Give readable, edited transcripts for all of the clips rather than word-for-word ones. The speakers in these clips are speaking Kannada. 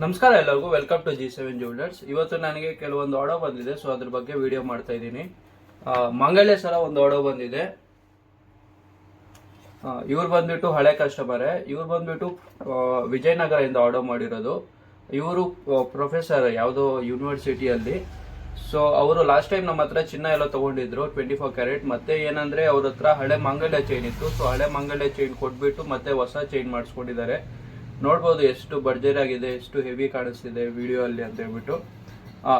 ನಮಸ್ಕಾರ ಎಲ್ಲರಿಗೂ, ವೆಲ್ಕಮ್ ಟು G7 ಜ್ಯುವೆಲರ್ಸ್. ಇವತ್ತು ನನಗೆ ಕೆಲವೊಂದು ಆರ್ಡರ್ ಬಂದಿದೆ, ಸೊ ಅದ್ರ ಬಗ್ಗೆ ವಿಡಿಯೋ ಮಾಡ್ತಾ ಇದ್ದೀನಿ. ಮಂಗಲ್ಯ ಸರ ಒಂದು ಆರ್ಡರ್ ಬಂದಿದೆ. ಇವ್ರು ಬಂದ್ಬಿಟ್ಟು ಹಳೆ ಕಸ್ಟಮರೇ. ಇವ್ರು ಬಂದ್ಬಿಟ್ಟು ವಿಜಯನಗರದಿಂದ ಆರ್ಡರ್ ಮಾಡಿರೋದು. ಇವರು ಪ್ರೊಫೆಸರ್ ಯಾವುದೋ ಯೂನಿವರ್ಸಿಟಿಯಲ್ಲಿ. ಸೊ ಅವರು ಲಾಸ್ಟ್ ಟೈಮ್ ನಮ್ಮ ಹತ್ರ ಚಿನ್ನ ಎಲ್ಲ ತಗೊಂಡಿದ್ರು 24 ಕ್ಯಾರೆಟ್. ಮತ್ತೆ ಏನಂದ್ರೆ ಅವ್ರ ಹತ್ರ ಹಳೆ ಮಂಗಲ್ಯ ಚೈನ್ ಇತ್ತು. ಸೊ ಹಳೆ ಮಂಗಲ್ಯ ಚೈನ್ ಕೊಟ್ಬಿಟ್ಟು ಮತ್ತೆ ಹೊಸ ಚೈನ್ ಮಾಡಿಸ್ಕೊಂಡಿದ್ದಾರೆ. ನೋಡ್ಬೋದು ಎಷ್ಟು ಭರ್ಜರಿ ಆಗಿದೆ, ಎಷ್ಟು ಹೆವಿ ಕಾಣಿಸ್ತಿದೆ ವಿಡಿಯೋ ಅಲ್ಲಿ ಅಂತ ಹೇಳ್ಬಿಟ್ಟು.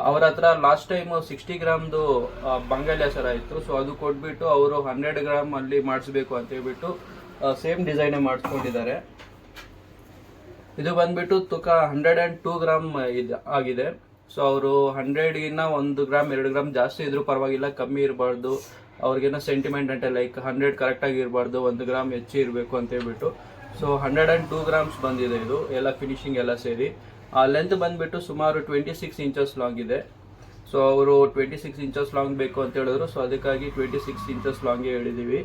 ಅವ್ರ ಹತ್ರ ಲಾಸ್ಟ್ ಟೈಮ್ 60 ಗ್ರಾಮ್ದು ಮಂಗಲ್ಯ ಸರ ಇತ್ತು. ಸೊ ಅದು ಕೊಟ್ಬಿಟ್ಟು ಅವರು 100 ಗ್ರಾಮ್ ಅಲ್ಲಿ ಮಾಡಿಸ್ಬೇಕು ಅಂತ ಹೇಳ್ಬಿಟ್ಟು ಸೇಮ್ ಡಿಸೈನ್ ಮಾಡಿಸ್ಕೊಂಡಿದ್ದಾರೆ. ಇದು ಬಂದ್ಬಿಟ್ಟು ತೂಕ 102 ಗ್ರಾಮ್ ಆಗಿದೆ. ಸೊ ಅವರು 100ಗಿನ್ನ 1 ಗ್ರಾಮ್ 2 ಗ್ರಾಮ್ ಜಾಸ್ತಿ ಇದ್ರೂ ಪರವಾಗಿಲ್ಲ, ಕಮ್ಮಿ ಇರಬಾರ್ದು. ಅವ್ರಿಗೇನೋ ಸೆಂಟಿಮೆಂಟ್ ಅಂತ ಲೈಕ್ 100 ಕರೆಕ್ಟಾಗಿ ಇರಬಾರ್ದು, 1 ಗ್ರಾಮ್ ಹೆಚ್ಚು ಇರಬೇಕು ಅಂತ ಹೇಳ್ಬಿಟ್ಟು. ಸೊ 102 ಗ್ರಾಮ್ಸ್ ಬಂದಿದೆ ಇದು ಎಲ್ಲ ಫಿನಿಶಿಂಗ್ ಎಲ್ಲ ಸೇರಿ. ಲೆಂತ್ ಬಂದ್ಬಿಟ್ಟು ಸುಮಾರು 26 ಇಂಚಸ್ ಲಾಂಗ್ ಇದೆ. ಸೊ ಅವರು 26 ಇಂಚಸ್ ಲಾಂಗ್ ಬೇಕು ಅಂತ ಹೇಳಿದ್ರು. ಸೊ ಅದಕ್ಕಾಗಿ 26 ಇಂಚಸ್ ಲಾಂಗ್ಗೆ ಹೇಳಿದ್ದೀವಿ.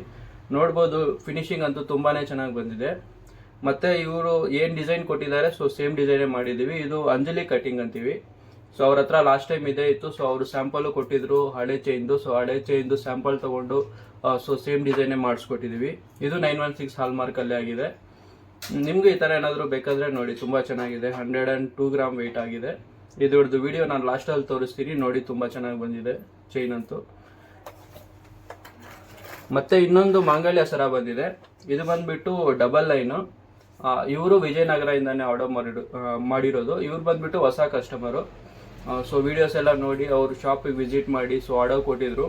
ನೋಡ್ಬೋದು ಫಿನಿಶಿಂಗ್ ಅಂತೂ ತುಂಬಾನೇ ಚೆನ್ನಾಗಿ ಬಂದಿದೆ. ಮತ್ತೆ ಇವರು ಏನು ಡಿಸೈನ್ ಕೊಟ್ಟಿದ್ದಾರೆ ಸೊ ಸೇಮ್ ಡಿಸೈನೇ ಮಾಡಿದ್ದೀವಿ. ಇದು ಅಂಜಲಿ ಕಟಿಂಗ್ ಅಂತೀವಿ. ಸೊ ಅವ್ರ ಹತ್ರ ಲಾಸ್ಟ್ ಟೈಮ್ ಇದೇ ಇತ್ತು. ಸೊ ಅವರು ಸ್ಯಾಂಪಲ್ ಕೊಟ್ಟಿದ್ರು ಹಳೆ ಚೈನ್ದು. ಸೊ ಹಳೆ ಚೈನ್ದು ಸ್ಯಾಂಪಲ್ ತಗೊಂಡು ಸೊ ಸೇಮ್ ಡಿಸೈನೇ ಮಾಡಿಸ್ಕೊಟ್ಟಿದ್ದೀವಿ. ಇದು 916 ಹಾಲ್ ಮಾರ್ಕಲ್ಲೇ ಆಗಿದೆ. ನಿಮ್ಗೆ ಈ ಥರ ಏನಾದರೂ ಬೇಕಾದರೆ ನೋಡಿ, ತುಂಬ ಚೆನ್ನಾಗಿದೆ. 102 ಗ್ರಾಮ್ ವೆಯ್ಟ್ ಆಗಿದೆ. ಇದ್ರದ್ದು ವಿಡಿಯೋ ನಾನು ಲಾಸ್ಟಲ್ಲಿ ತೋರಿಸ್ತೀನಿ ನೋಡಿ, ತುಂಬ ಚೆನ್ನಾಗಿ ಬಂದಿದೆ ಚೈನ್ ಅಂತೂ. ಮತ್ತೆ ಇನ್ನೊಂದು ಮಾಂಗಲ್ಯ ಸರ ಬಂದಿದೆ. ಇದು ಬಂದ್ಬಿಟ್ಟು ಡಬಲ್ ಲೈನು. ಇವರು ವಿಜಯನಗರದಿಂದಾನೇ ಆರ್ಡರ್ ಮಾಡಿರೋದು. ಇವ್ರು ಬಂದ್ಬಿಟ್ಟು ಹೊಸ ಕಸ್ಟಮರು. ಸೊ ವಿಡಿಯೋಸ್ ಎಲ್ಲ ನೋಡಿ ಅವರು ಶಾಪಿಗೆ ವಿಸಿಟ್ ಮಾಡಿ ಸೊ ಆರ್ಡರ್ ಕೊಟ್ಟಿದ್ರು.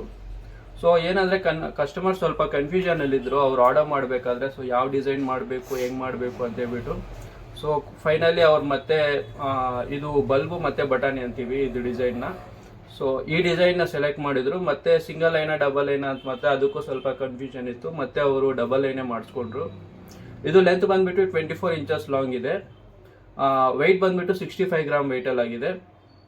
ಸೊ ಏನಂದರೆ ಕಸ್ಟಮರ್ ಸ್ವಲ್ಪ ಕನ್ಫ್ಯೂಷನಲ್ಲಿದ್ದರು ಅವ್ರು ಆರ್ಡರ್ ಮಾಡಬೇಕಾದ್ರೆ. ಸೊ ಯಾವ ಡಿಸೈನ್ ಮಾಡಬೇಕು, ಹೆಂಗೆ ಮಾಡಬೇಕು ಅಂತ ಹೇಳ್ಬಿಟ್ಟು. ಸೊ ಫೈನಲಿ ಅವ್ರು ಮತ್ತೆ ಇದು ಬಲ್ಬು ಮತ್ತು ಬಟಾಣಿ ಅಂತೀವಿ ಇದು ಡಿಸೈನ್ನ. ಸೊ ಈ ಡಿಸೈನ್ನ ಸೆಲೆಕ್ಟ್ ಮಾಡಿದ್ರು. ಮತ್ತೆ ಸಿಂಗಲ್ ಲೈನ ಡಬಲ್ ಲೈನ ಅಂತ ಮತ್ತೆ ಅದಕ್ಕೂ ಸ್ವಲ್ಪ ಕನ್ಫ್ಯೂಷನ್ ಇತ್ತು. ಮತ್ತೆ ಅವರು ಡಬಲ್ ಲೈನೇ ಮಾಡಿಸ್ಕೊಂಡ್ರು. ಇದು ಲೆಂತ್ ಬಂದ್ಬಿಟ್ಟು 24 ಇಂಚಸ್ ಲಾಂಗ್ ಇದೆ. ವೆಯ್ಟ್ ಬಂದ್ಬಿಟ್ಟು 65 ಗ್ರಾಮ್ ವೆಯ್ಟಲ್ಲಿ ಆಗಿದೆ.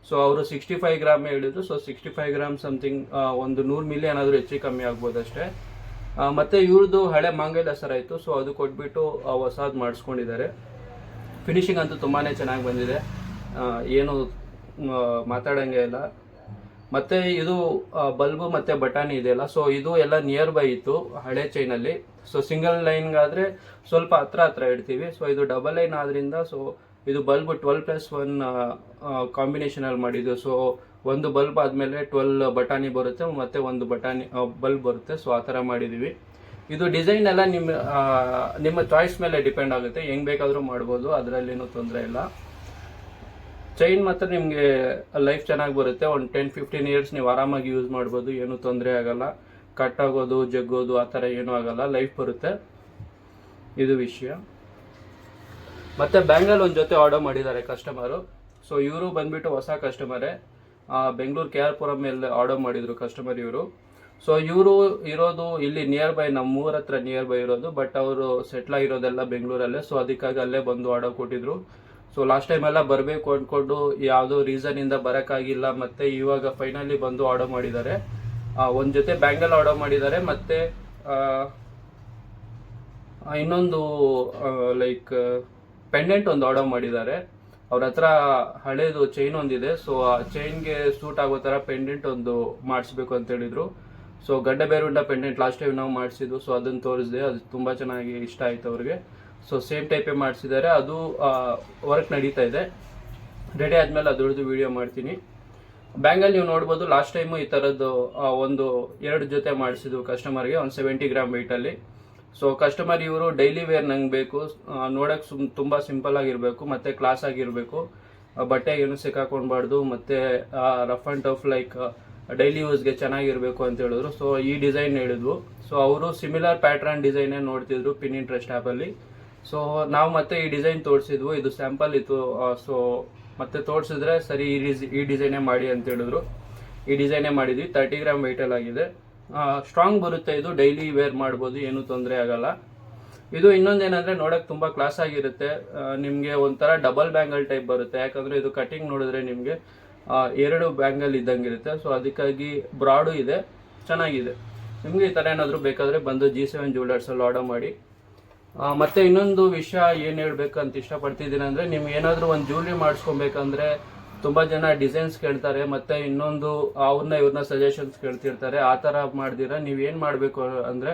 ಸೊ ಅವರು 65 ಗ್ರಾಮ್ ಹೇಳಿದ್ರು. ಸೊ 65 ಗ್ರಾಮ್ ಸಮಥಿಂಗ್ ಒಂದು 100 ಮಿಲಿ ಏನಾದರೂ ಹೆಚ್ಚು ಕಮ್ಮಿ ಆಗ್ಬೋದು ಅಷ್ಟೇ. ಮತ್ತು ಇವ್ರದ್ದು ಹಳೆ ಮಂಗಲ್ಯ ಸರ ಇತ್ತು. ಸೊ ಅದು ಕೊಟ್ಬಿಟ್ಟು ಹೊಸದು ಮಾಡಿಸ್ಕೊಂಡಿದ್ದಾರೆ. ಫಿನಿಶಿಂಗ್ ಅಂತೂ ತುಂಬಾ ಚೆನ್ನಾಗಿ ಬಂದಿದೆ, ಏನು ಮಾತಾಡೋಂಗೆ ಇಲ್ಲ. ಮತ್ತು ಇದು ಬಲ್ಬು ಮತ್ತು ಬಟಾಣಿ ಇದೆಯಲ್ಲ, ಸೊ ಇದು ಎಲ್ಲ ನಿಯರ್ ಬೈ ಇತ್ತು ಹಳೆ ಚೈನಲ್ಲಿ. ಸೊ ಸಿಂಗಲ್ ಲೈನ್ಗಾದರೆ ಸ್ವಲ್ಪ ಹತ್ರ ಇಡ್ತೀವಿ. ಸೊ ಇದು ಡಬಲ್ ಲೈನ್ ಆದ್ರಿಂದ ಸೊ ಇದು ಬಲ್ಬ್ 12+1 ಕಾಂಬಿನೇಷನಲ್ಲಿ ಮಾಡಿದ್ದು. ಸೊ ಒಂದು ಬಲ್ಬ್ ಆದಮೇಲೆ 12 ಬಟಾಣಿ ಬರುತ್ತೆ, ಮತ್ತು ಒಂದು ಬಟಾಣಿ ಬಲ್ಬ್ ಬರುತ್ತೆ. ಸೊ ಆ ಥರ ಮಾಡಿದ್ದೀವಿ. ಇದು ಡಿಸೈನ್ ಎಲ್ಲ ನಿಮ್ಮ ಚಾಯ್ಸ್ ಮೇಲೆ ಡಿಪೆಂಡ್ ಆಗುತ್ತೆ, ಹೆಂಗೆ ಬೇಕಾದರೂ ಮಾಡ್ಬೋದು, ಅದರಲ್ಲೇನೂ ತೊಂದರೆ ಇಲ್ಲ. ಚೈನ್ ಮಾತ್ರ ನಿಮಗೆ ಲೈಫ್ ಚೆನ್ನಾಗಿ ಬರುತ್ತೆ. ಒಂದು 10-15 ಇಯರ್ಸ್ ನೀವು ಆರಾಮಾಗಿ ಯೂಸ್ ಮಾಡ್ಬೋದು, ಏನೂ ತೊಂದರೆ ಆಗಲ್ಲ. ಕಟ್ ಆಗೋದು ಜಗ್ಗೋದು ಆ ಥರ ಏನೂ ಆಗಲ್ಲ, ಲೈಫ್ ಬರುತ್ತೆ. ಇದು ವಿಷಯ. ಮತ್ತು ಬ್ಯಾಂಗಲ್ ಒಂದು ಜೊತೆ ಆರ್ಡರ್ ಮಾಡಿದ್ದಾರೆ ಕಸ್ಟಮರು. ಸೊ ಇವರು ಬಂದ್ಬಿಟ್ಟು ಹೊಸ ಕಸ್ಟಮರೇ. ಬೆಂಗಳೂರು KR ಪುರಂ ಮೇಲೆ ಆರ್ಡರ್ ಮಾಡಿದರು ಕಸ್ಟಮರ್ ಇವರು. ಸೊ ಇವರು ಇರೋದು ಇಲ್ಲಿ ನಿಯರ್ ಬೈ, ನಮ್ಮ ಊರ ಹತ್ರ ನಿಯರ್ ಬೈ ಇರೋದು. ಬಟ್ ಅವರು ಸೆಟ್ಲ್ ಆಗಿರೋದೆಲ್ಲ ಬೆಂಗಳೂರಲ್ಲೇ. ಸೊ ಅದಕ್ಕಾಗಿ ಅಲ್ಲೇ ಬಂದು ಆರ್ಡರ್ ಕೊಟ್ಟಿದ್ರು. ಸೊ ಲಾಸ್ಟ್ ಟೈಮ್ ಎಲ್ಲ ಬರಬೇಕು ಅಂದ್ಕೊಂಡು ಯಾವುದೋ ರೀಸನಿಂದ ಬರೋಕ್ಕಾಗಿಲ್ಲ. ಮತ್ತು ಇವಾಗ ಫೈನಲಿ ಬಂದು ಆರ್ಡರ್ ಮಾಡಿದ್ದಾರೆ. ಒಂದು ಜೊತೆ ಬ್ಯಾಂಗಲ್ ಆರ್ಡರ್ ಮಾಡಿದ್ದಾರೆ. ಮತ್ತು ಇನ್ನೊಂದು ಲೈಕ್ ಪೆಂಡೆಂಟ್ ಒಂದು ಆರ್ಡರ್ ಮಾಡಿದ್ದಾರೆ. ಅವ್ರ ಹತ್ರ ಹಳೇದು ಚೈನ್ ಒಂದಿದೆ. ಸೊ ಆ ಚೈನ್ಗೆ ಸೂಟ್ ಆಗೋ ಥರ ಪೆಂಡೆಂಟ್ ಒಂದು ಮಾಡಿಸ್ಬೇಕು ಅಂತ ಹೇಳಿದರು. ಸೊ ಗಡ್ಡೆ ಬೇರುಂಡ ಪೆಂಡೆಂಟ್ ಲಾಸ್ಟ್ ಟೈಮ್ ನಾವು ಮಾಡಿಸಿದ್ದು. ಸೊ ಅದನ್ನು ತೋರಿಸಿದೆ, ಅದು ತುಂಬ ಚೆನ್ನಾಗಿ ಇಷ್ಟ ಆಯಿತು ಅವ್ರಿಗೆ. ಸೊ ಸೇಮ್ ಟೈಪೇ ಮಾಡಿಸಿದ್ದಾರೆ. ಅದು ವರ್ಕ್ ನಡೀತಾ ಇದೆ. ರೆಡಿ ಆದಮೇಲೆ ಅದ್ರದ್ದು ವಿಡಿಯೋ ಮಾಡ್ತೀನಿ. ಬ್ಯಾಂಗಲ್ ನೀವು ನೋಡ್ಬೋದು, ಲಾಸ್ಟ್ ಟೈಮು ಈ ಥರದ್ದು ಒಂದು 2 ಜೊತೆ ಮಾಡಿಸಿದ್ವು ಕಸ್ಟಮರ್ಗೆ, ಒಂದು 70 ಗ್ರಾಮ್ ವೆಯ್ಟಲ್ಲಿ. ಸೊ ಕಸ್ಟಮರ್ ಇವರು ಡೈಲಿ ವೇರ್ ನಂಗೆ ಬೇಕು, ನೋಡೋಕೆ ತುಂಬ ಸಿಂಪಲ್ ಆಗಿರಬೇಕು, ಮತ್ತು ಕ್ಲಾಸ್ ಆಗಿರಬೇಕು, ಬಟ್ಟೆಗೆ ಏನು ಸಿಕ್ಕಾಕೊಳ್ಬಾರ್ದು, ಮತ್ತು rough and tough like daily ಯೂಸ್ಗೆ ಚೆನ್ನಾಗಿರಬೇಕು ಅಂತ ಹೇಳಿದ್ರು. ಸೊ ಈ ಡಿಸೈನ್ ಹೇಳಿದ್ವು. ಸೊ ಅವರು ಸಿಮಿಲರ್ ಪ್ಯಾಟ್ರನ್ ಡಿಸೈನೇ ನೋಡ್ತಿದ್ರು Pinterest ಆ್ಯಪಲ್ಲಿ. ಸೊ ನಾವು ಮತ್ತೆ ಈ ಡಿಸೈನ್ ತೋರಿಸಿದ್ವು. ಇದು ಸ್ಯಾಂಪಲ್ ಇತ್ತು. ಸೊ ಮತ್ತೆ ತೋರಿಸಿದ್ರೆ ಸರಿ ಈ ಡಿಸೈನೇ ಮಾಡಿ ಅಂತ ಹೇಳಿದ್ರು. ಈ ಡಿಸೈನೇ ಮಾಡಿದ್ವಿ. 30 ಗ್ರಾಮ್ ವೆಯ್ಟಲ್ಲಿ ಆಗಿದೆ. ಸ್ಟ್ರಾಂಗ್ ಬರುತ್ತೆ, ಇದು ಡೈಲಿ ವೇರ್ ಮಾಡ್ಬೋದು, ಏನೂ ತೊಂದರೆ ಆಗಲ್ಲ. ಇದು ಇನ್ನೊಂದೇನೆಂದರೆ ನೋಡೋಕೆ ತುಂಬ ಕ್ಲಾಸ್ ಆಗಿರುತ್ತೆ. ನಿಮಗೆ ಒಂಥರ ಡಬಲ್ ಬ್ಯಾಂಗಲ್ ಟೈಪ್ ಬರುತ್ತೆ. ಯಾಕಂದರೆ ಇದು ಕಟಿಂಗ್ ನೋಡಿದ್ರೆ ನಿಮಗೆ 2 ಬ್ಯಾಂಗಲ್ ಇದ್ದಂಗೆ ಇರುತ್ತೆ. ಸೊ ಅದಕ್ಕಾಗಿ ಬ್ರಾಡು ಇದೆ, ಚೆನ್ನಾಗಿದೆ. ನಿಮಗೆ ಈ ಥರ ಏನಾದರೂ ಬೇಕಾದರೆ ಬಂದು G7 ಜ್ಯುವೆಲರ್ಸಲ್ಲಿ ಆರ್ಡರ್ ಮಾಡಿ. ಮತ್ತೆ ಇನ್ನೊಂದು ವಿಷಯ ಏನು ಹೇಳ್ಬೇಕಂತ ಇಷ್ಟಪಡ್ತಿದ್ದೀನಿ ಅಂದರೆ, ನಿಮ್ಗೆ ಏನಾದರೂ ಒಂದು ಜ್ಯುವೆಲ್ರಿ ಮಾಡಿಸ್ಕೊಬೇಕಂದ್ರೆ ತುಂಬ ಜನ ಡಿಸೈನ್ಸ್ ಕೇಳ್ತಾರೆ, ಮತ್ತು ಇನ್ನೊಂದು ಇವ್ರನ್ನ ಸಜೆಷನ್ಸ್ ಕೇಳ್ತಿರ್ತಾರೆ. ಆ ಥರ ಮಾಡ್ದಿರ ನೀವೇನು ಮಾಡಬೇಕು ಅಂದರೆ,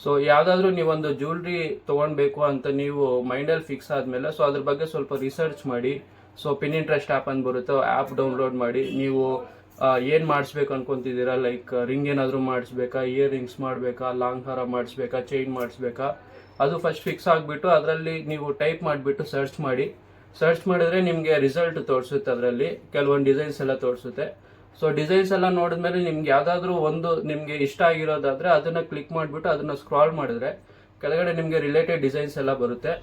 ಸೊ ಯಾವುದಾದ್ರೂ ನೀವೊಂದು ಜ್ಯುವೆಲ್ರಿ ತೊಗೊಳ್ಬೇಕು ಅಂತ ನೀವು ಮೈಂಡಲ್ಲಿ ಫಿಕ್ಸ್ ಆದಮೇಲೆ ಸೊ ಅದ್ರ ಬಗ್ಗೆ ಸ್ವಲ್ಪ ರಿಸರ್ಚ್ ಮಾಡಿ. ಸೊ ಪಿನ್ಇಂಟ್ರೆಸ್ಟ್ ಆ್ಯಪ್ ಅಂತ ಬರುತ್ತೆ, ಆ್ಯಪ್ ಡೌನ್ಲೋಡ್ ಮಾಡಿ. ನೀವು ಏನು ಮಾಡಿಸ್ಬೇಕು ಅನ್ಕೊತಿದ್ದೀರಾ, ಲೈಕ್ ರಿಂಗ್ ಏನಾದರೂ ಮಾಡಿಸ್ಬೇಕಾ, ಇಯರ್ ರಿಂಗ್ಸ್ ಮಾಡಬೇಕಾ, ಲಾಂಗ್ ಹಾರ ಮಾಡಿಸ್ಬೇಕಾ, ಚೈನ್ ಮಾಡಿಸ್ಬೇಕಾ, ಅದು ಫಸ್ಟ್ ಫಿಕ್ಸ್ ಆಗಿಬಿಟ್ಟು ಅದರಲ್ಲಿ ನೀವು ಟೈಪ್ ಮಾಡಿಬಿಟ್ಟು ಸರ್ಚ್ ಮಾಡಿದ್ರೆ ನಿಮಗೆ ರಿಸಲ್ಟ್ ತೋರಿಸುತ್ತೆ. ಅದರಲ್ಲಿ ಕೆಲವೊಂದು ಡಿಸೈನ್ಸ್ ಎಲ್ಲ ತೋರಿಸುತ್ತೆ. ಸೊ ಡಿಸೈನ್ಸ್ ಎಲ್ಲ ನೋಡಿದ್ಮೇಲೆ ನಿಮ್ಗೆ ಯಾವುದಾದ್ರೂ ಒಂದು ನಿಮಗೆ ಇಷ್ಟ ಆಗಿರೋದಾದರೆ ಅದನ್ನು ಕ್ಲಿಕ್ ಮಾಡಿಬಿಟ್ಟು ಅದನ್ನು ಸ್ಕ್ರಾಲ್ ಮಾಡಿದ್ರೆ ಕೆಳಗಡೆ ನಿಮಗೆ ರಿಲೇಟೆಡ್ ಡಿಸೈನ್ಸ್ ಎಲ್ಲ ಬರುತ್ತೆ.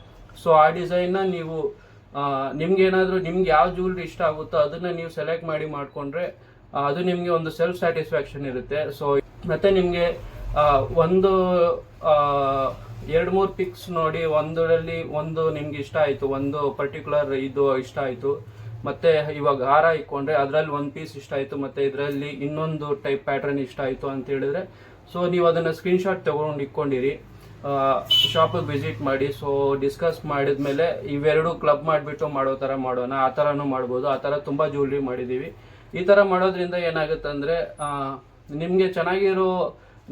ಸೊ ಆ ಡಿಸೈನ್ನ ನೀವು ನಿಮ್ಗೆ ಯಾವ ಜ್ಯುವೆಲ್ರಿ ಇಷ್ಟ ಆಗುತ್ತೋ ಅದನ್ನು ನೀವು ಸೆಲೆಕ್ಟ್ ಮಾಡಿಕೊಂಡ್ರೆ ಅದು ನಿಮಗೆ ಒಂದು ಸೆಲ್ಫ್ ಸ್ಯಾಟಿಸ್ಫ್ಯಾಕ್ಷನ್ ಇರುತ್ತೆ. ಸೊ ಮತ್ತೆ ನಿಮಗೆ ಒಂದು 2-3 ಪಿಕ್ಸ್ ನೋಡಿ, ಒಂದರಲ್ಲಿ ಒಂದು ನಿಮ್ಗೆ ಇಷ್ಟ ಆಯಿತು, ಒಂದು ಪರ್ಟಿಕ್ಯುಲರ್ ಇದು ಇಷ್ಟ ಆಯಿತು, ಮತ್ತೆ ಇವಾಗ ಹಾರ ಇಟ್ಕೊಂಡ್ರೆ ಅದರಲ್ಲಿ ಒಂದು ಪೀಸ್ ಇಷ್ಟ ಆಯಿತು, ಮತ್ತು ಇದರಲ್ಲಿ ಇನ್ನೊಂದು ಟೈಪ್ ಪ್ಯಾಟ್ರನ್ ಇಷ್ಟ ಆಯಿತು ಅಂತ ಹೇಳಿದ್ರೆ ಸೊ ನೀವು ಅದನ್ನು ಸ್ಕ್ರೀನ್ಶಾಟ್ ತೊಗೊಂಡು ಇಟ್ಕೊಂಡಿರಿ, ಶಾಪಿಗೆ ವಿಸಿಟ್ ಮಾಡಿ. ಸೊ ಡಿಸ್ಕಸ್ ಮಾಡಿದ್ಮೇಲೆ ಇವೆರಡು ಕ್ಲಬ್ ಮಾಡಿಬಿಟ್ಟು ಮಾಡೋ ಥರ ಮಾಡೋಣ, ಆ ಥರನೂ ಮಾಡ್ಬೋದು. ಆ ಥರ ತುಂಬ ಜ್ಯುವೆಲ್ರಿ ಮಾಡಿದ್ದೀವಿ. ಈ ಥರ ಮಾಡೋದ್ರಿಂದ ಏನಾಗುತ್ತೆ ಅಂದರೆ ನಿಮಗೆ ಚೆನ್ನಾಗಿರೋ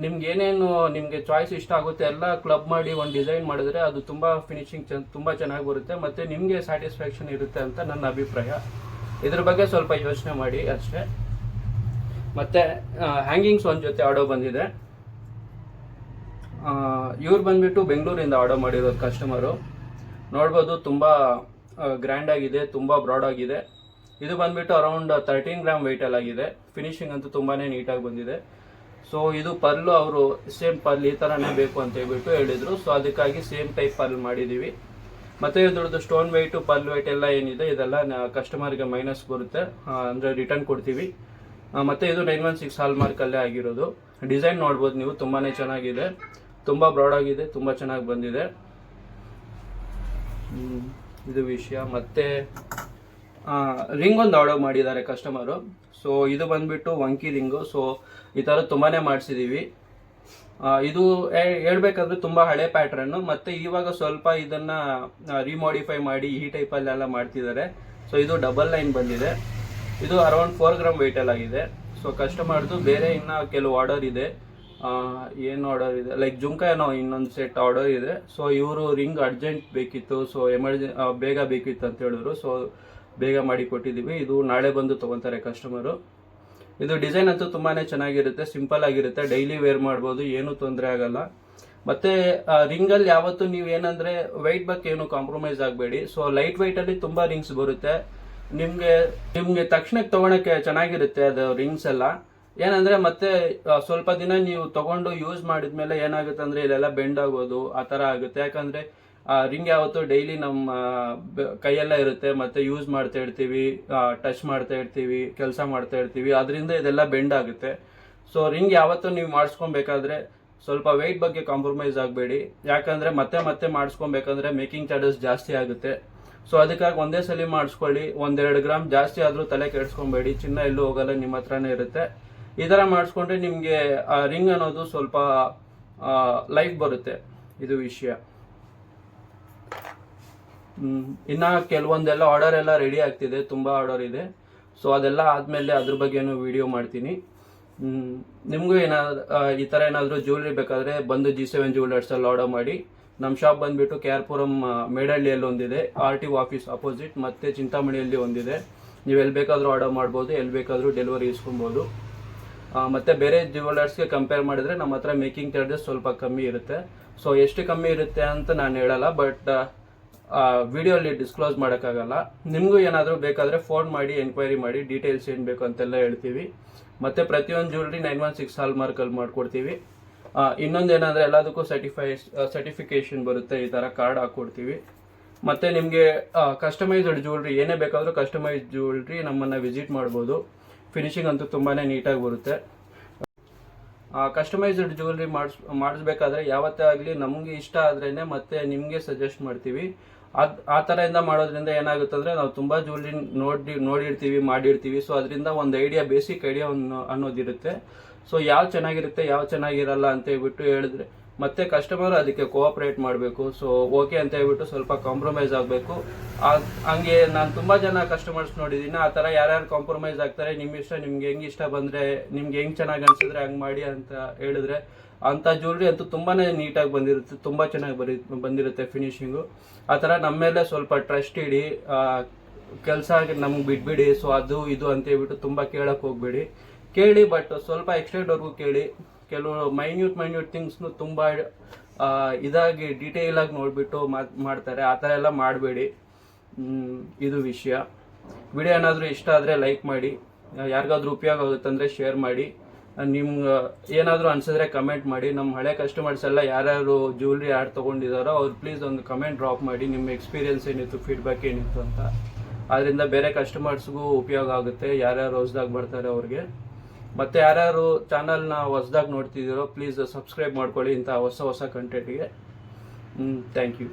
ನಿಮ್ಗೆ ಏನೇನು ನಿಮಗೆ ಚಾಯ್ಸ್ ಇಷ್ಟ ಆಗುತ್ತೆ ಎಲ್ಲ ಕ್ಲಬ್ ಮಾಡಿ ಒಂದು ಡಿಸೈನ್ ಮಾಡಿದ್ರೆ ಅದು ತುಂಬ ಫಿನಿಶಿಂಗ್ ತುಂಬ ಚೆನ್ನಾಗಿ ಬರುತ್ತೆ, ಮತ್ತು ನಿಮಗೆ ಸ್ಯಾಟಿಸ್ಫ್ಯಾಕ್ಷನ್ ಇರುತ್ತೆ ಅಂತ ನನ್ನ ಅಭಿಪ್ರಾಯ. ಇದ್ರ ಬಗ್ಗೆ ಸ್ವಲ್ಪ ಯೋಚನೆ ಮಾಡಿ ಅಷ್ಟೇ. ಮತ್ತು ಹ್ಯಾಂಗಿಂಗ್ಸ್ ಒಂದು ಜೊತೆ ಆರ್ಡರ್ ಬಂದಿದೆ. ಇವ್ರು ಬಂದುಬಿಟ್ಟು ಬೆಂಗಳೂರಿಂದ ಆರ್ಡರ್ ಮಾಡಿರೋದು ಕಸ್ಟಮರು. ನೋಡ್ಬೋದು ತುಂಬ ಗ್ರ್ಯಾಂಡ್ ಆಗಿದೆ, ತುಂಬ ಬ್ರಾಡ್ ಆಗಿದೆ. ಇದು ಬಂದುಬಿಟ್ಟು ಅರೌಂಡ್ 13 ಗ್ರಾಮ್ ವೆಯ್ಟಲ್ಲಿ ಆಗಿದೆ. ಫಿನಿಶಿಂಗ್ ಅಂತೂ ತುಂಬಾ ನೀಟಾಗಿ ಬಂದಿದೆ. ಸೊ ಇದು ಪರ್ಲು ಅವರು ಸೇಮ್ ಪರ್ಲ್ ಈ ಥರನೇ ಬೇಕು ಅಂತ ಹೇಳ್ಬಿಟ್ಟು ಹೇಳಿದರು. ಸೊ ಅದಕ್ಕಾಗಿ ಸೇಮ್ ಟೈಪ್ ಪರ್ಲ್ ಮಾಡಿದ್ದೀವಿ. ಮತ್ತು ಇದ್ರದ್ದು ಸ್ಟೋನ್ ವೆಯ್ಟು ಪರ್ಲ್ ವೆಯ್ಟ್ ಎಲ್ಲ ಏನಿದೆ ಇದೆಲ್ಲ ಕಸ್ಟಮರ್ಗೆ ಮೈನಸ್ ಬರುತ್ತೆ, ಅಂದರೆ ರಿಟರ್ನ್ ಕೊಡ್ತೀವಿ. ಮತ್ತು ಇದು 916 ಹಾಲ್ ಮಾರ್ಕಲ್ಲೇ ಆಗಿರೋದು. ಡಿಸೈನ್ ನೋಡ್ಬೋದು ನೀವು, ತುಂಬಾ ಚೆನ್ನಾಗಿದೆ, ತುಂಬ ಬ್ರಾಡ್ ಆಗಿದೆ, ತುಂಬ ಚೆನ್ನಾಗಿ ಬಂದಿದೆ. ಇದು ವಿಷಯ. ಮತ್ತು ರಿಂಗ್ ಒಂದು ಆರ್ಡರ್ ಮಾಡಿದ್ದಾರೆ ಕಸ್ಟಮರು. ಸೊ ಇದು ಬಂದುಬಿಟ್ಟು ವಂಕಿ ರಿಂಗು. ಸೊ ಈ ಥರ ತುಂಬಾ ಮಾಡಿಸಿದ್ದೀವಿ. ಇದು ಹೇಳ್ಬೇಕಂದ್ರೆ ತುಂಬ ಹಳೆ ಪ್ಯಾಟ್ರನ್ನು, ಮತ್ತು ಇವಾಗ ಸ್ವಲ್ಪ ಇದನ್ನು ರಿಮಾಡಿಫೈ ಮಾಡಿ ಈ ಟೈಪಲ್ಲೆಲ್ಲ ಮಾಡ್ತಿದ್ದಾರೆ. ಸೊ ಇದು ಡಬಲ್ ಲೈನ್ ಬಂದಿದೆ. ಇದು ಅರೌಂಡ್ 4 ಗ್ರಾಮ್ ವೆಯ್ಟಲ್ಲಿ ಆಗಿದೆ. ಸೊ ಕಸ್ಟಮರ್ದು ಬೇರೆ ಇನ್ನೂ ಕೆಲವು ಆರ್ಡರ್ ಇದೆ. ಏನು ಆರ್ಡರ್ ಇದೆ, ಲೈಕ್ ಜುಮ್ಕಾ ಏನೋ ಇನ್ನೊಂದು ಸೆಟ್ ಆರ್ಡರ್ ಇದೆ. ಸೊ ಇವರು ರಿಂಗ್ ಅರ್ಜೆಂಟ್ ಬೇಕಿತ್ತು, ಸೊ ಬೇಗ ಬೇಕಿತ್ತು ಅಂತ ಹೇಳಿದ್ರು. ಸೊ ಬೇಗ ಮಾಡಿ ಕೊಟ್ಟಿದ್ದೀವಿ. ಇದು ನಾಳೆ ಬಂದು ತೊಗೊತಾರೆ ಕಸ್ಟಮರು. ಇದು ಡಿಸೈನ್ ಅಂತೂ ತುಂಬಾ ಚೆನ್ನಾಗಿರುತ್ತೆ, ಸಿಂಪಲ್ ಆಗಿರುತ್ತೆ, ಡೈಲಿ ವೇರ್ ಮಾಡ್ಬೋದು, ಏನೂ ತೊಂದರೆ ಆಗಲ್ಲ. ಮತ್ತು ರಿಂಗಲ್ಲಿ ಯಾವತ್ತೂ ನೀವು ಏನಂದರೆ ವೆಯ್ಟ್ ಬಗ್ಗೆ ಏನು ಕಾಂಪ್ರಮೈಸ್ ಆಗಬೇಡಿ. ಸೊ ಲೈಟ್ ವೆಯ್ಟಲ್ಲಿ ತುಂಬ ರಿಂಗ್ಸ್ ಬರುತ್ತೆ. ನಿಮಗೆ ತಕ್ಷಣಕ್ಕೆ ತೊಗೊಳಕ್ಕೆ ಚೆನ್ನಾಗಿರುತ್ತೆ ಅದು ರಿಂಗ್ಸ್ ಎಲ್ಲ. ಏನಂದರೆ ಮತ್ತೆ ಸ್ವಲ್ಪ ದಿನ ನೀವು ತೊಗೊಂಡು ಯೂಸ್ ಮಾಡಿದ್ಮೇಲೆ ಏನಾಗುತ್ತೆ ಅಂದರೆ ಇಲ್ಲೆಲ್ಲ ಬೆಂಡ್ ಆಗೋದು ಆ ಥರ ಆಗುತ್ತೆ. ಯಾಕಂದರೆ ರಿಂಗ್ ಯಾವತ್ತು ಡೈಲಿ ನಮ್ಮ ಕೈಯೆಲ್ಲ ಇರುತ್ತೆ, ಮತ್ತು ಯೂಸ್ ಮಾಡ್ತಾ ಇರ್ತೀವಿ, ಟಚ್ ಮಾಡ್ತಾ ಇರ್ತೀವಿ, ಕೆಲಸ ಮಾಡ್ತಾ ಇರ್ತೀವಿ, ಅದರಿಂದ ಇದೆಲ್ಲ ಬೆಂಡ್ ಆಗುತ್ತೆ. ಸೊ ರಿಂಗ್ ಯಾವತ್ತೂ ನೀವು ಮಾಡಿಸ್ಕೊಬೇಕಾದ್ರೆ ಸ್ವಲ್ಪ ವೆಯ್ಟ್ ಬಗ್ಗೆ ಕಾಂಪ್ರಮೈಸ್ ಆಗಬೇಡಿ. ಯಾಕಂದರೆ ಮತ್ತೆ ಮಾಡಿಸ್ಕೊಬೇಕಂದ್ರೆ ಮೇಕಿಂಗ್ ಚಾರ್ಜಸ್ ಜಾಸ್ತಿ ಆಗುತ್ತೆ. ಸೊ ಅದಕ್ಕಾಗಿ ಒಂದೇ ಸಲ ಮಾಡಿಸ್ಕೊಳ್ಳಿ. 1-2 ಗ್ರಾಮ್ ಜಾಸ್ತಿ ಆದರೂ ತಲೆ ಕೆಡಿಸ್ಕೊಬೇಡಿ, ಚಿನ್ನ ಎಲ್ಲೂ ಹೋಗಲ್ಲ, ನಿಮ್ಮ ಹತ್ರನೇ ಇರುತ್ತೆ. ಈ ಥರ ಮಾಡಿಸ್ಕೊಂಡ್ರೆ ನಿಮಗೆ ಆ ರಿಂಗ್ ಅನ್ನೋದು ಸ್ವಲ್ಪ ಲೈಫ್ ಬರುತ್ತೆ. ಇದು ವಿಷಯ. ಇನ್ನು ಕೆಲವೊಂದೆಲ್ಲ ಆರ್ಡರ್ ಎಲ್ಲ ರೆಡಿ ಆಗ್ತಿದೆ, ತುಂಬ ಆರ್ಡರ್ ಇದೆ. ಸೊ ಅದೆಲ್ಲ ಆದಮೇಲೆ ಅದ್ರ ಬಗ್ಗೆನೂ ವಿಡಿಯೋ ಮಾಡ್ತೀನಿ. ನಿಮಗೂ ಈ ಥರ ಏನಾದರೂ ಜ್ಯುವೆಲ್ರಿ ಬೇಕಾದರೆ ಬಂದು G7 ಜ್ಯುವೆಲರ್ಸಲ್ಲಿ ಆರ್ಡರ್ ಮಾಡಿ. ನಮ್ಮ ಶಾಪ್ ಬಂದುಬಿಟ್ಟು KR-ಪುರಂ ಮೇಡಹಳ್ಳಿಯಲ್ಲಿ ಒಂದಿದೆ, RTO ಆಫೀಸ್ ಅಪೋಸಿಟ್, ಮತ್ತು ಚಿಂತಾಮಣಿಯಲ್ಲಿ ಒಂದಿದೆ. ನೀವು ಎಲ್ಲಿ ಬೇಕಾದರೂ ಆರ್ಡರ್ ಮಾಡ್ಬೋದು, ಎಲ್ಲಿ ಬೇಕಾದರೂ ಡೆಲಿವರಿ ಇಸ್ಕೊಬೋದು. ಮತ್ತು ಬೇರೆ ಜ್ಯುವೆಲರ್ಸ್ಗೆ ಕಂಪೇರ್ ಮಾಡಿದರೆ ನಮ್ಮ ಹತ್ರ ಮೇಕಿಂಗ್ ಚಾರ್ಜಸ್ ಸ್ವಲ್ಪ ಕಮ್ಮಿ ಇರುತ್ತೆ. ಸೊ ಎಷ್ಟು ಕಮ್ಮಿ ಇರುತ್ತೆ ಅಂತ ನಾನು ಹೇಳಲ್ಲ, ಬಟ್ ವಿಡಿಯೋಲಿ ಡಿಸ್ಕ್ಲೋಸ್ ಮಾಡೋಕ್ಕಾಗಲ್ಲ. ನಿಮಗೂ ಏನಾದರೂ ಬೇಕಾದರೆ ಫೋನ್ ಮಾಡಿ ಎನ್ಕ್ವೈರಿ ಮಾಡಿ, ಡೀಟೇಲ್ಸ್ ಏನು ಬೇಕು ಅಂತೆಲ್ಲ ಹೇಳ್ತೀವಿ. ಮತ್ತು ಪ್ರತಿಯೊಂದು ಜ್ಯುವೆಲ್ರಿ 916 ಹಾಲ್ ಮಾರ್ಕಲ್ಲಿ ಮಾಡಿಕೊಡ್ತೀವಿ. ಇನ್ನೊಂದೇನೆಂದರೆ ಎಲ್ಲದಕ್ಕೂ ಸರ್ಟಿಫಿಕೇಷನ್ ಬರುತ್ತೆ, ಈ ಥರ ಕಾರ್ಡ್ ಹಾಕ್ಕೊಡ್ತೀವಿ. ಮತ್ತು ನಿಮಗೆ ಕಸ್ಟಮೈಸ್ಡ್ ಜ್ಯುವೆಲ್ರಿ ಏನೇ ಬೇಕಾದರೂ ಕಸ್ಟಮೈಸ್ಡ್ ಜ್ಯುವೆಲ್ರಿ ನಮ್ಮನ್ನು ವಿಸಿಟ್ ಮಾಡ್ಬೋದು. ಫಿನಿಶಿಂಗ್ ಅಂತೂ ತುಂಬಾ ನೀಟಾಗಿ ಬರುತ್ತೆ. ಕಸ್ಟಮೈಸ್ಡ್ ಜ್ಯುವೆಲ್ರಿ ಮಾಡಿಸ್ಬೇಕಾದ್ರೆ ಯಾವತ್ತೇ ಆಗಲಿ ನಮಗೆ ಇಷ್ಟ ಆದ್ರೇ ಮತ್ತೆ ನಿಮಗೆ ಸಜೆಸ್ಟ್ ಮಾಡ್ತೀವಿ. ಆ ಥರದಿಂದ ಮಾಡೋದ್ರಿಂದ ಏನಾಗುತ್ತೆ ಅಂದರೆ ನಾವು ತುಂಬ ಜ್ಯುವೆಲ್ರಿ ನೋಡಿರ್ತೀವಿ, ಮಾಡಿರ್ತೀವಿ. ಸೊ ಅದರಿಂದ ಒಂದು ಬೇಸಿಕ್ ಐಡಿಯಾ ಅನ್ನೋದಿರುತ್ತೆ. ಸೊ ಯಾವ್ದು ಚೆನ್ನಾಗಿರುತ್ತೆ, ಯಾವ್ದು ಚೆನ್ನಾಗಿರಲ್ಲ ಅಂತ ಹೇಳ್ಬಿಟ್ಟು ಹೇಳಿದ್ರೆ ಮತ್ತು ಕಸ್ಟಮರ್ ಅದಕ್ಕೆ ಕೋಆಪ್ರೇಟ್ ಮಾಡಬೇಕು. ಸೊ ಓಕೆ ಅಂತ ಹೇಳ್ಬಿಟ್ಟು ಸ್ವಲ್ಪ ಕಾಂಪ್ರಮೈಸ್ ಆಗಬೇಕು. ಹಂಗೆ ನಾನು ತುಂಬ ಜನ ಕಸ್ಟಮರ್ಸ್ ನೋಡಿದ್ದೀನಿ, ಆ ಥರ ಯಾರ್ಯಾರು ಕಾಂಪ್ರಮೈಸ್ ಆಗ್ತಾರೆ, ನಿಮ್ಮ ಇಷ್ಟ, ನಿಮ್ಗೆ ಹೆಂಗೆ ಇಷ್ಟ ಬಂದರೆ, ನಿಮ್ಗೆ ಹೆಂಗೆ ಚೆನ್ನಾಗಿ ಅನಿಸಿದ್ರೆ ಹಂಗೆ ಮಾಡಿ ಅಂತ ಹೇಳಿದ್ರೆ, ಅಂಥ ಜ್ಯುವೆಲ್ರಿ ಅಂತೂ ತುಂಬಾ ನೀಟಾಗಿ ಬಂದಿರುತ್ತೆ, ತುಂಬ ಚೆನ್ನಾಗಿ ಬಂದಿರುತ್ತೆ ಫಿನಿಶಿಂಗು. ಆ ಥರ ನಮ್ಮ ಮೇಲೆ ಸ್ವಲ್ಪ ಟ್ರಸ್ಟ್ ಇಡಿ, ಕೆಲಸ ನಮ್ಗೆ ಬಿಟ್ಬಿಡಿ. ಸೊ ಅದು ಇದು ಅಂತ ಹೇಳ್ಬಿಟ್ಟು ತುಂಬ ಕೇಳಕ್ಕೆ ಹೋಗ್ಬೇಡಿ. ಕೇಳಿ, ಬಟ್ ಸ್ವಲ್ಪ ಎಕ್ಸ್ಟೆಂಡ್ವರೆಗೂ ಕೇಳಿ. ಕೆಲವು ಮೈನ್ಯೂಟ್ ಥಿಂಗ್ಸ್ನು ತುಂಬ ಇದಾಗಿ ಡೀಟೇಲಾಗಿ ನೋಡಿಬಿಟ್ಟು ಮಾಡ್ತಾರೆ. ಆ ಥರ ಎಲ್ಲ ಮಾಡಬೇಡಿ. ಇದು ವಿಷಯ. ವಿಡಿಯೋ ಏನಾದರೂ ಇಷ್ಟ ಆದರೆ ಲೈಕ್ ಮಾಡಿ, ಯಾರಿಗಾದ್ರೂ ಉಪಯೋಗ ಆಗುತ್ತಂದರೆ ಶೇರ್ ಮಾಡಿ, ನಿಮ್ಗೆ ಏನಾದರೂ ಅನಿಸಿದ್ರೆ ಕಮೆಂಟ್ ಮಾಡಿ. ನಮ್ಮ ಹಳೆ ಕಸ್ಟಮರ್ಸ್ ಎಲ್ಲ ಯಾರ್ಯಾರು ಜ್ಯುವೆಲ್ರಿ ಯಾರು ತೊಗೊಂಡಿದ್ದಾರೋ ಅವ್ರು ಪ್ಲೀಸ್ ಒಂದು ಕಮೆಂಟ್ ಡ್ರಾಪ್ ಮಾಡಿ, ನಿಮ್ಮ ಎಕ್ಸ್ಪೀರಿಯನ್ಸ್ ಏನಿತ್ತು, ಫೀಡ್ಬ್ಯಾಕ್ ಏನಿತ್ತು ಅಂತ. ಅದರಿಂದ ಬೇರೆ ಕಸ್ಟಮರ್ಸ್ಗೂ ಉಪಯೋಗ ಆಗುತ್ತೆ, ಯಾರ್ಯಾರು ಹೊಸ್ದಾಗಿ ಬರ್ತಾರೆ ಅವ್ರಿಗೆ. ಮತ್ತು ಯಾರ್ಯಾರು ಚಾನಲ್ನ ಹೊಸ್ದಾಗಿ ನೋಡ್ತಿದ್ದೀರೋ ಪ್ಲೀಸ್ ಸಬ್ಸ್ಕ್ರೈಬ್ ಮಾಡ್ಕೊಳ್ಳಿ ಇಂಥ ಹೊಸ ಕಂಟೆಂಟ್ಗೆ. Thank you.